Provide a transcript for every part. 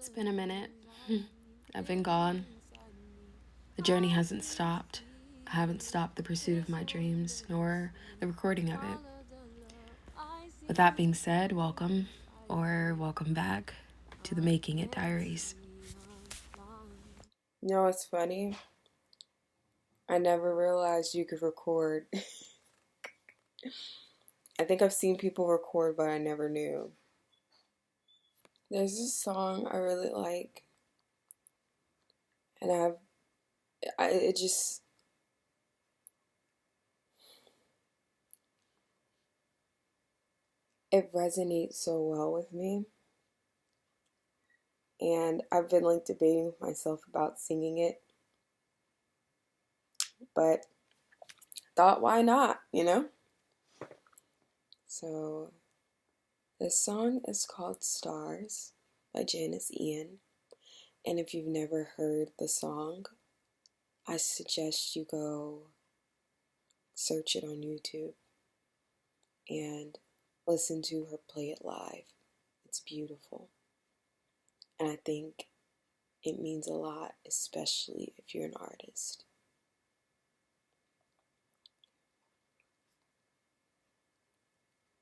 It's been a minute. I've been gone. The journey hasn't stopped. I haven't stopped the pursuit of my dreams, nor the recording of it. With that being said, welcome, or welcome back to the Making It Diaries. You know what's funny? I never realized you could record. I think I've seen people record, but I never knew. There's this song I really like, and it just, it resonates so well with me. And I've been like debating with myself about singing it, but thought, why not, you know? So, this song is called Stars by Janice Ian. And if you've never heard the song, I suggest you go search it on YouTube and listen to her play it live. It's beautiful. And I think it means a lot, especially if you're an artist.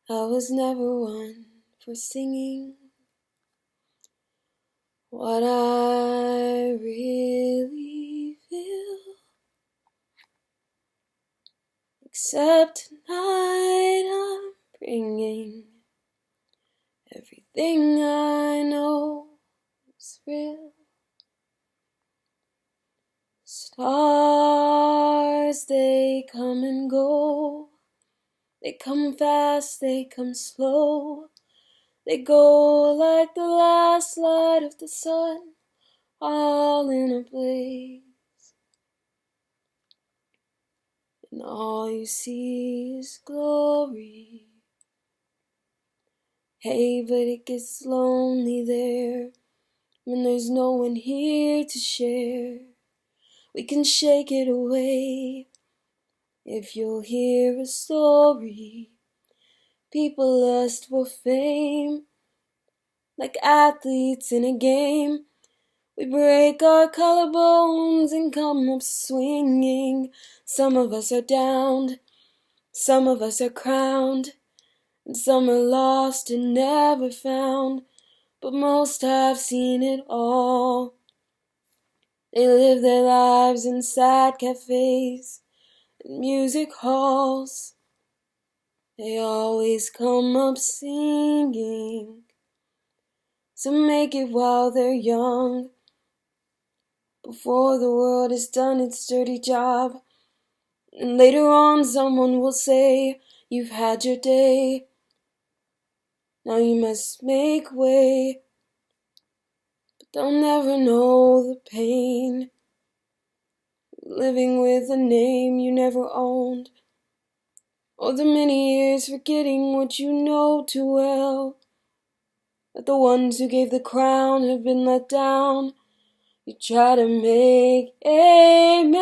I was never one for singing what I really feel, except tonight I'm bringing everything I know is real. Stars, they come and go. They come fast, they come slow. They go like the last light of the sun, all in a blaze. And all you see is glory. Hey, but it gets lonely there when there's no one here to share. We can shake it away if you'll hear a story. People lust for fame like athletes in a game. We break our collarbones and come up swinging. Some of us are downed, some of us are crowned, and some are lost and never found, but most have seen it all. They live their lives in sad cafes and music halls. They always come up singing, so make it while they're young, before the world has done its dirty job. And later on someone will say, you've had your day, now you must make way. But they'll never know the pain, living with a name you never owned, or the many years forgetting what you know too well. That the ones who gave the crown have been let down. You try to make amends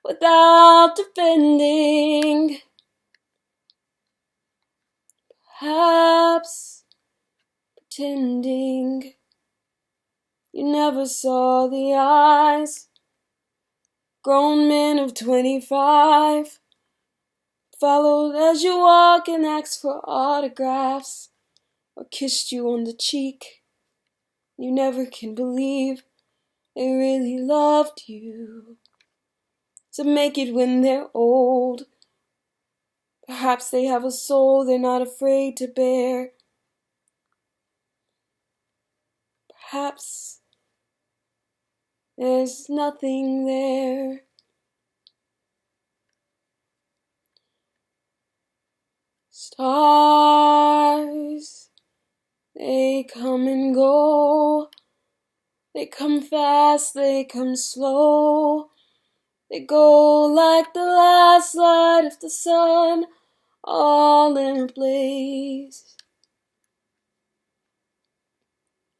without defending. Perhaps pretending you never saw the eyes. Grown men of 25 followed as you walk and asked for autographs, or kissed you on the cheek. You never can believe they really loved you. To make it when they're old, perhaps they have a soul they're not afraid to bear. Perhaps there's nothing there. Stars, they come and go. They come fast, they come slow. They go like the last light of the sun, all in a blaze.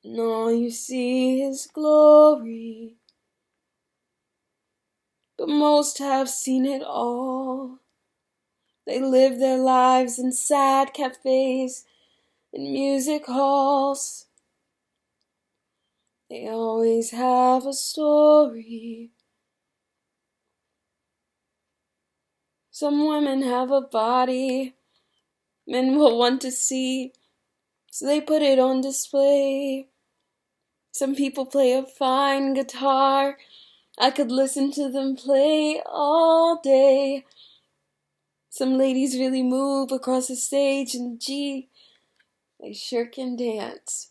And all you see is glory, but most have seen it all. They live their lives in sad cafes and music halls. They always have a story. Some women have a body men will want to see, so they put it on display. Some people play a fine guitar. I could listen to them play all day. Some ladies really move across the stage, and gee, they sure can dance.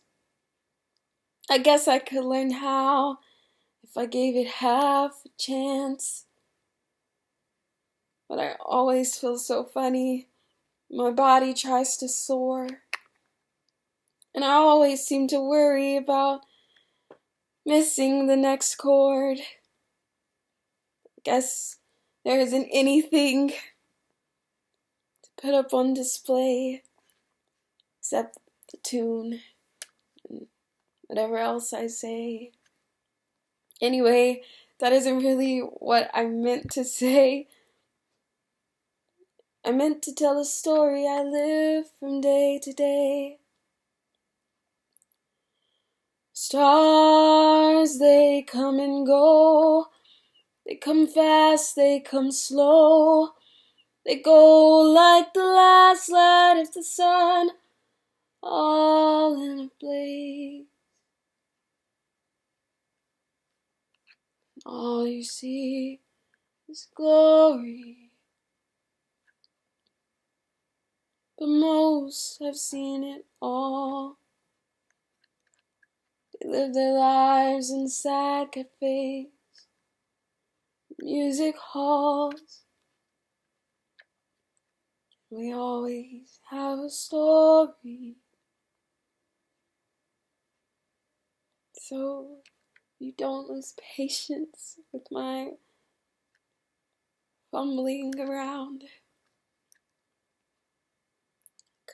I guess I could learn how if I gave it half a chance. But I always feel so funny. My body tries to soar. And I always seem to worry about missing the next chord. Guess there isn't anything to put up on display except the tune and whatever else I say. Anyway, that isn't really what I meant to say. I meant to tell a story I live from day to day. Stars, they come and go. They come fast, they come slow. They go like the last light of the sun, all in a blaze. All you see is glory. But most have seen it all. They live their lives in sad cafes, music halls. We always have a story. So you don't lose patience with my fumbling around.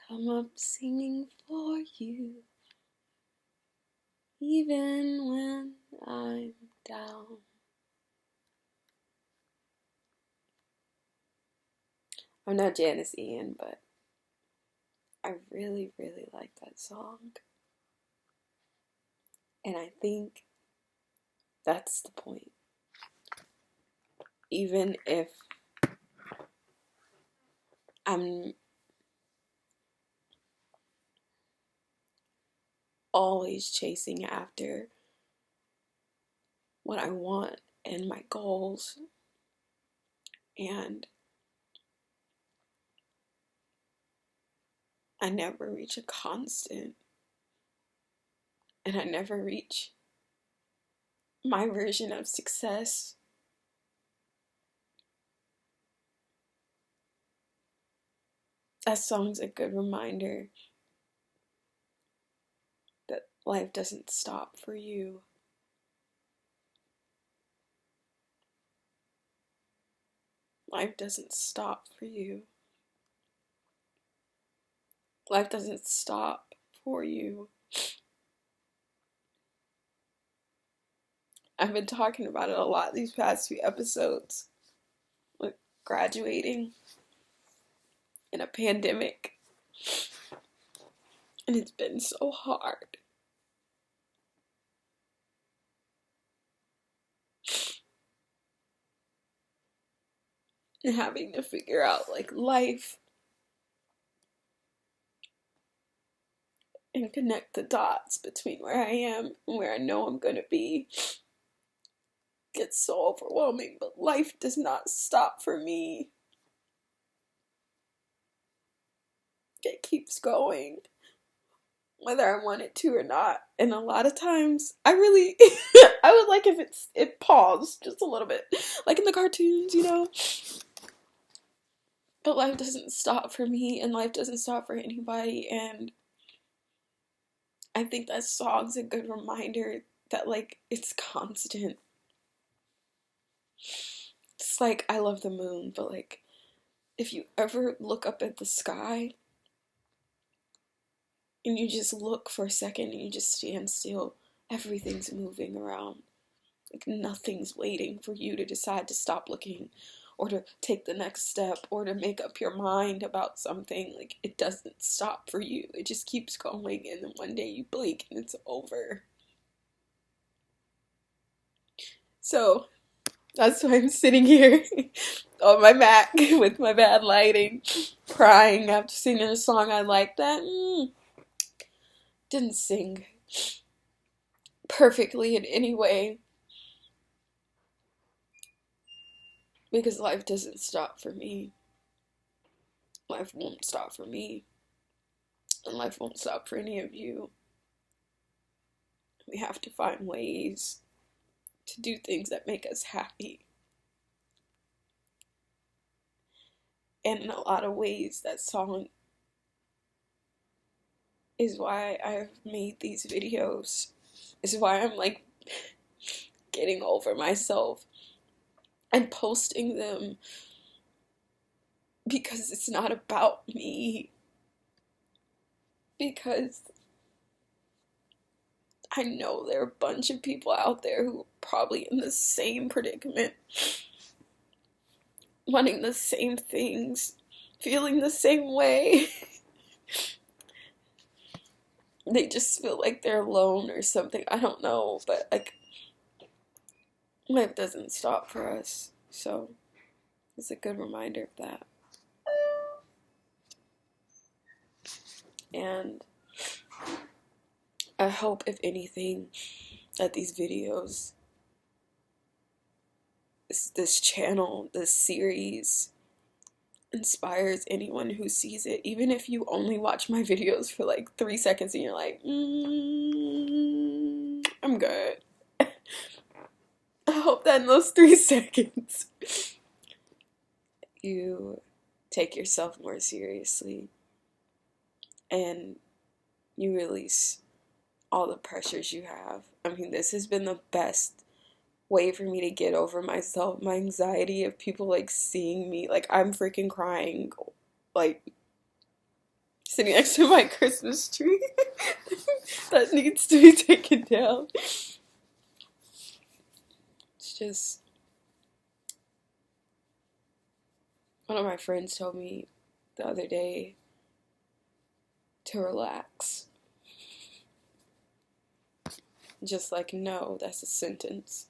Come up singing for you, even when I'm down. I'm not Janice Ian, but I really, really like that song. And I think that's the point. Even if I'm always chasing after what I want and my goals, and I never reach a constant, and I never reach my version of success. That song's a good reminder that life doesn't stop for you. Life doesn't stop for you. Life doesn't stop for you. I've been talking about it a lot these past few episodes. Like graduating in a pandemic. And it's been so hard. And having to figure out like life and connect the dots between where I am and where I know I'm gonna be gets so overwhelming, but life does not stop for me. It keeps going, whether I want it to or not. And a lot of times, I really, I would like if it paused just a little bit, like in the cartoons, you know? But life doesn't stop for me, and life doesn't stop for anybody, and I think that song's a good reminder that, like, it's constant. It's like, I love the moon, but, like, if you ever look up at the sky, and you just look for a second, and you just stand still, everything's moving around. Like, nothing's waiting for you to decide to stop looking, or to take the next step, or to make up your mind about something. Like, it doesn't stop for you. It just keeps going, and then one day you blink and it's over. So that's why I'm sitting here on my Mac with my bad lighting, crying after singing a song I liked that didn't sing perfectly in any way, because life doesn't stop for me. Life won't stop for me, and life won't stop for any of you. We have to find ways to do things that make us happy. And in a lot of ways, that song is why I've made these videos. Is why I'm like getting over myself and posting them, because it's not about me. Because I know there are a bunch of people out there who are probably in the same predicament, wanting the same things, feeling the same way. They just feel like they're alone or something. I don't know, but like, life doesn't stop for us. So it's a good reminder of that. And I hope, if anything, that these videos, this channel, this series, inspires anyone who sees it. Even if you only watch my videos for like 3 seconds and you're like, I'm good. I hope that in those 3 seconds you take yourself more seriously and you release all the pressures you have. I mean, this has been the best way for me to get over myself, my anxiety of people like seeing me. Like, I'm freaking crying, like sitting next to my Christmas tree that needs to be taken down. It's just, one of my friends told me the other day to relax. Just like, no, that's a sentence.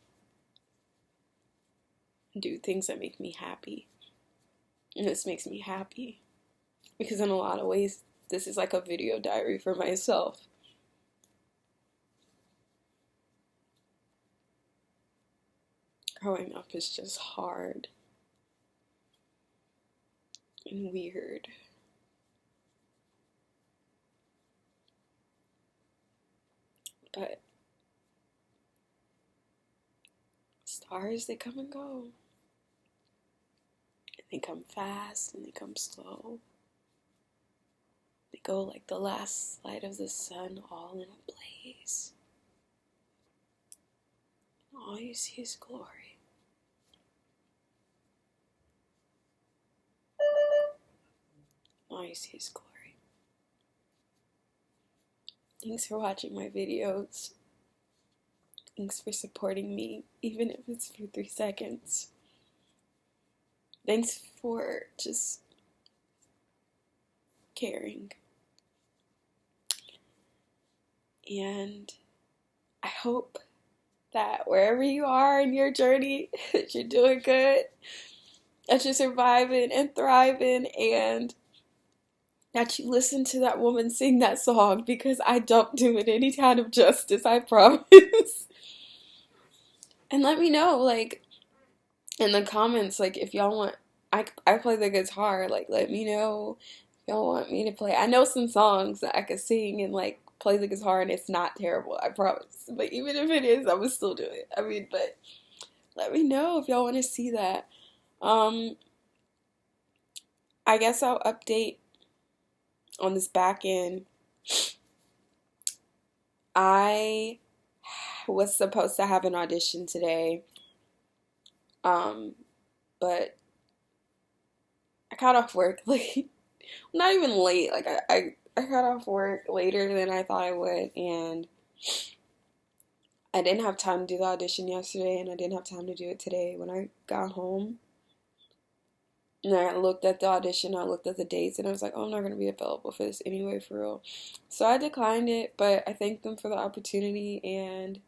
Do things that make me happy. And this makes me happy. Because in a lot of ways, this is like a video diary for myself. Growing up is just hard and weird. But stars, they come and go. And they come fast and they come slow. They go like the last light of the sun, all in a blaze. And all you see is glory. All you see is glory. Thanks for watching my videos. Thanks for supporting me, even if it's for 3 seconds. Thanks for just caring. And I hope that wherever you are in your journey, that you're doing good, that you're surviving and thriving, and that you listen to that woman sing that song, because I don't do it any kind of justice, I promise. And let me know, like, in the comments, like, if y'all want, I play the guitar, like, let me know if y'all want me to play. I know some songs that I could sing and, like, play the guitar, and it's not terrible, I promise. But even if it is, I would still do it. I mean, but let me know if y'all want to see that. I guess I'll update on this back end. I was supposed to have an audition today, but I got off work late. Not even late, like I got off work later than I thought I would, and I didn't have time to do the audition yesterday, and I didn't have time to do it today. When I got home and I looked at the audition, I looked at the dates, and I was like, oh, I'm not going to be available for this anyway, for real. So I declined it, but I thanked them for the opportunity, and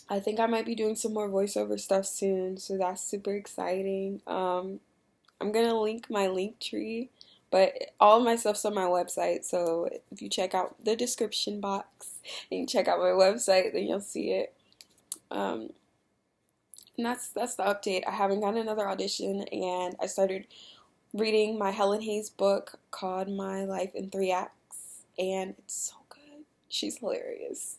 I think I might be doing some more voiceover stuff soon, so that's super exciting. I'm gonna link my link tree, but all of my stuff's on my website, so if you check out the description box and you check out my website, then you'll see it. Um, and that's the update. I haven't gotten another audition, and I started reading my Helen Hayes book called My Life in Three Acts, and it's so good. She's hilarious.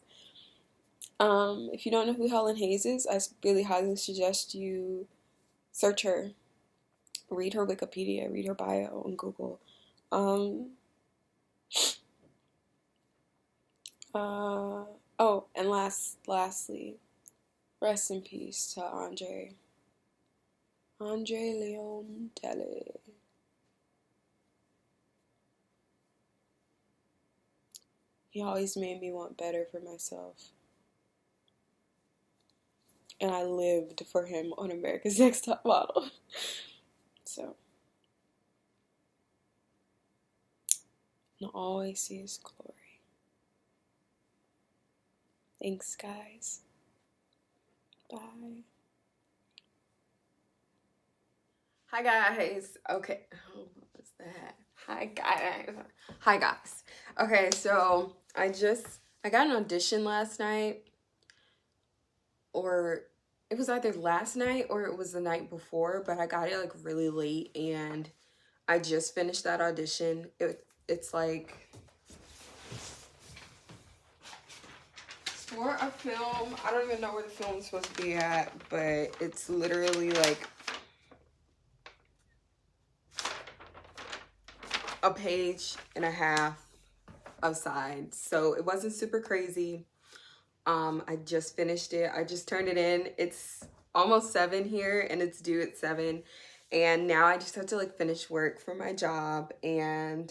If you don't know who Helen Hayes is, I really highly suggest you search her, read her Wikipedia, read her bio on Google. Oh, and lastly, rest in peace to Andre Leon Dele. He always made me want better for myself. And I lived for him on America's Next Top Model. So, and always see his glory. Thanks, guys. Bye. Hi, guys. Okay. Oh, what was that? Hi, guys. Hi, guys. Okay, so I got an audition last night, or it was either last night or it was the night before, but I got it like really late, and I just finished that audition. It's like for a film. I don't even know where the film's supposed to be at, but it's literally like a page and a half of sides. So it wasn't super crazy. I just finished it. I just turned it in. It's almost 7 here and it's due at 7. And now I just have to like finish work for my job, and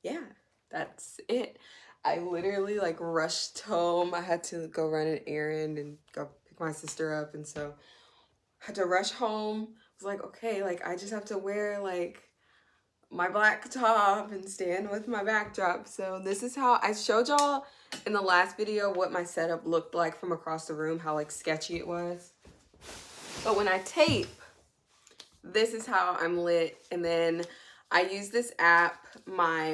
yeah, that's it. I literally like rushed home. I had to go run an errand and go pick my sister up, and so I had to rush home. I was like, okay, like I just have to wear like my black top and stand with my backdrop. So this is how I showed y'all in the last video what my setup looked like from across the room, how like sketchy it was. But when I tape, this is how I'm lit. And then I use this app my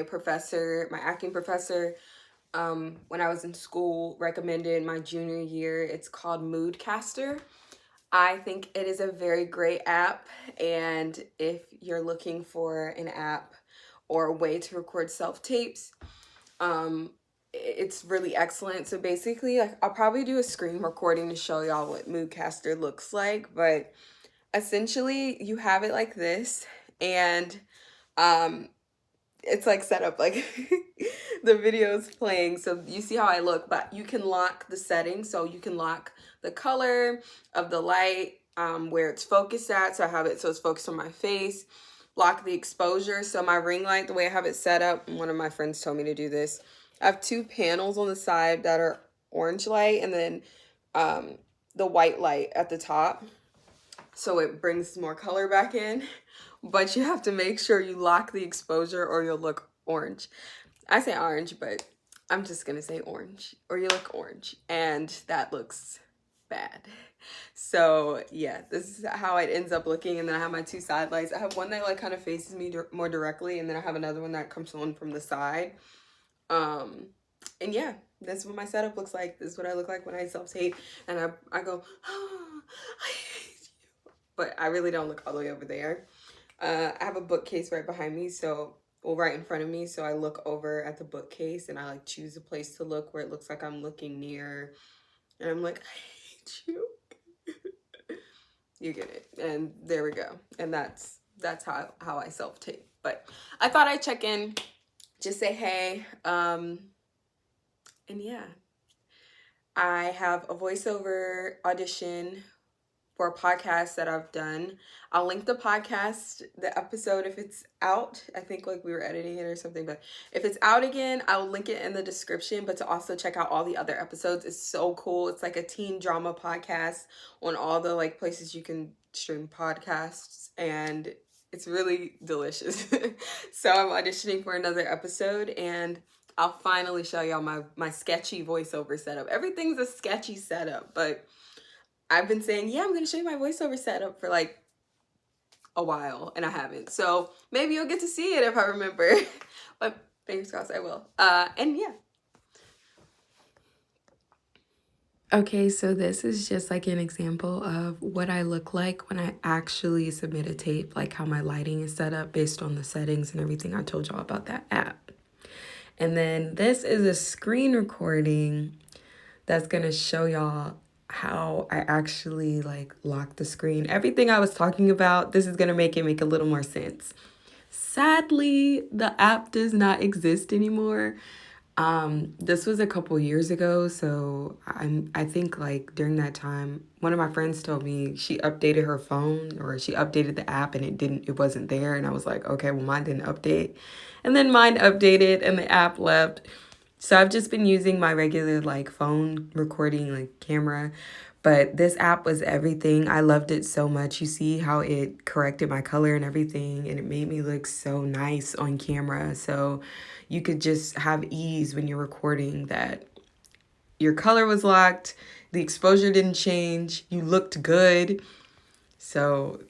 acting professor, when I was in school, recommended my junior year. It's called Moodcaster. I think it is a very great app, and if you're looking for an app or a way to record self-tapes, it's really excellent. So basically, like, I'll probably do a screen recording to show y'all what Moodcaster looks like, but essentially you have it like this, and it's like set up like the video's playing, so you see how I look, but you can lock the settings. So you can lock the color of the light, where it's focused at, so I have it so it's focused on my face. Lock the exposure. So my ring light, the way I have it set up, one of my friends told me to do this, I have 2 panels on the side that are orange light, and then the white light at the top, so it brings more color back in. But you have to make sure you lock the exposure or you'll look orange. I say orange, but I'm just gonna say orange, or you look orange, and that looks bad. So yeah, this is how it ends up looking. And then I have my 2 side lights. I have one that like kind of faces me more directly, and then I have another one that comes on from the side. And yeah, that's what my setup looks like. This is what I look like when I self-tape, and I go, oh, I hate you. But I really don't look all the way over there. I have a bookcase right behind me, right in front of me, so I look over at the bookcase, and I like choose a place to look where it looks like I'm looking near, and I'm like, I hate you. You get it. And there we go. And that's how I self-tape. But I thought I'd check in, just say hey, and yeah. I have a voiceover audition for a podcast that I've done. I'll link the episode if it's out. I think like we were editing it or something, but if it's out again, I'll link it in the description. But to also check out all the other episodes, it's so cool. It's like a teen drama podcast on all the like places you can stream podcasts, and it's really delicious. So I'm auditioning for another episode, and I'll finally show y'all my sketchy voiceover setup. Everything's a sketchy setup, but I've been saying, yeah, I'm gonna show you my voiceover setup for like a while, and I haven't. So maybe you'll get to see it if I remember. But fingers crossed I will. And yeah. Okay, so this is just like an example of what I look like when I actually submit a tape, like how my lighting is set up based on the settings and everything I told y'all about that app. And then this is a screen recording that's gonna show y'all how I actually like lock the screen. Everything I was talking about, this is gonna make it make a little more sense. Sadly, the app does not exist anymore. This was a couple years ago, so I think like during that time, one of my friends told me she updated her phone or she updated the app and it wasn't there, and I was like, okay, well mine didn't update. And then mine updated and the app left. So I've just been using my regular like phone recording like camera, but this app was everything. I loved it so much. You see how it corrected my color and everything, and it made me look so nice on camera. So you could just have ease when you're recording that your color was locked, the exposure didn't change, you looked good. So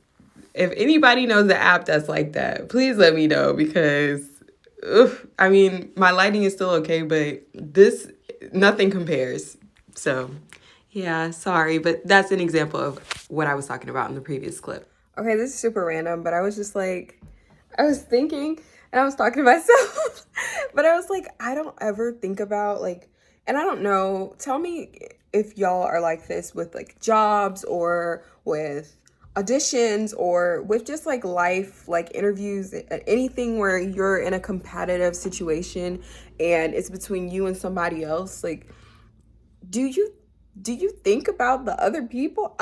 if anybody knows the app that's like that, please let me know, because I mean, my lighting is still okay, but this, nothing compares. So yeah, sorry, but that's an example of what I was talking about in the previous clip. Okay, this is super random, but I was just like, I was thinking and I was talking to myself, but I was like, I don't ever think about like, and I don't know, tell me if y'all are like this with like jobs or with auditions or with just like life, like interviews, anything where you're in a competitive situation and it's between you and somebody else. Like, do you think about the other people?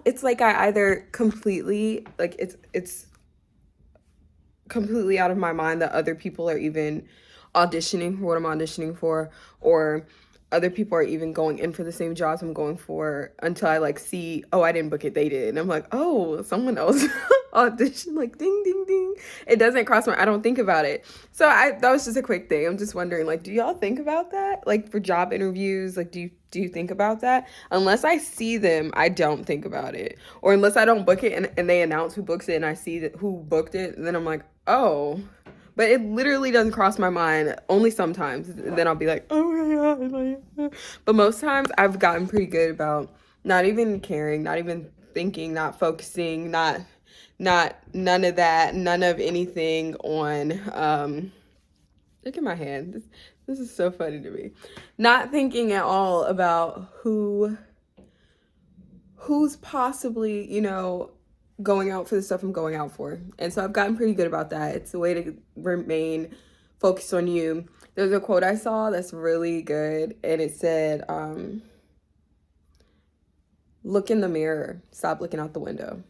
It's like I either completely like it's completely out of my mind that other people are even auditioning for what I'm auditioning for, or other people are even going in for the same jobs I'm going for, until I like see, oh, I didn't book it, they did. And I'm like, oh, someone else auditioned, like ding, ding, ding. It doesn't cross my, I don't think about it. So that was just a quick thing. I'm just wondering, like, do y'all think about that? Like for job interviews, like, do you think about that? Unless I see them, I don't think about it. Or unless I don't book it and they announce who books it and I see that who booked it, and then I'm like, oh. But it literally doesn't cross my mind, only sometimes. And then I'll be like, oh my God. But most times I've gotten pretty good about not even caring, not even thinking, not focusing, not none of that, none of anything on, look at my hand. This is so funny to me. Not thinking at all about who's possibly, going out for the stuff I'm going out for. And so I've gotten pretty good about that. It's a way to remain focused on you. There's a quote I saw that's really good, and it said, look in the mirror, stop looking out the window.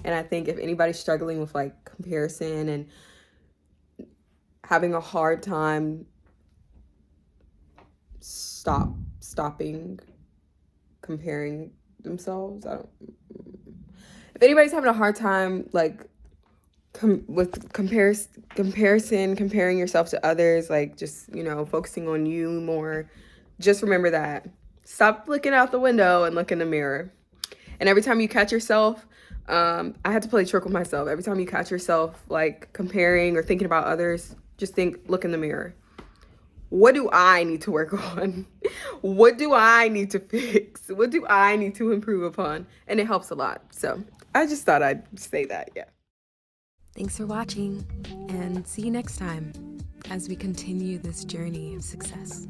And I think if anybody's struggling with like comparison and having a hard time stopping comparing themselves, if anybody's having a hard time like with comparison, comparing yourself to others, like just focusing on you more, just remember that. Stop looking out the window and look in the mirror. And every time you catch yourself, I had to play trick with myself. Every time you catch yourself like comparing or thinking about others, just look in the mirror. What do I need to work on? What do I need to fix? What do I need to improve upon? And it helps a lot. So I just thought I'd say that, yeah. Thanks for watching, and see you next time as we continue this journey of success.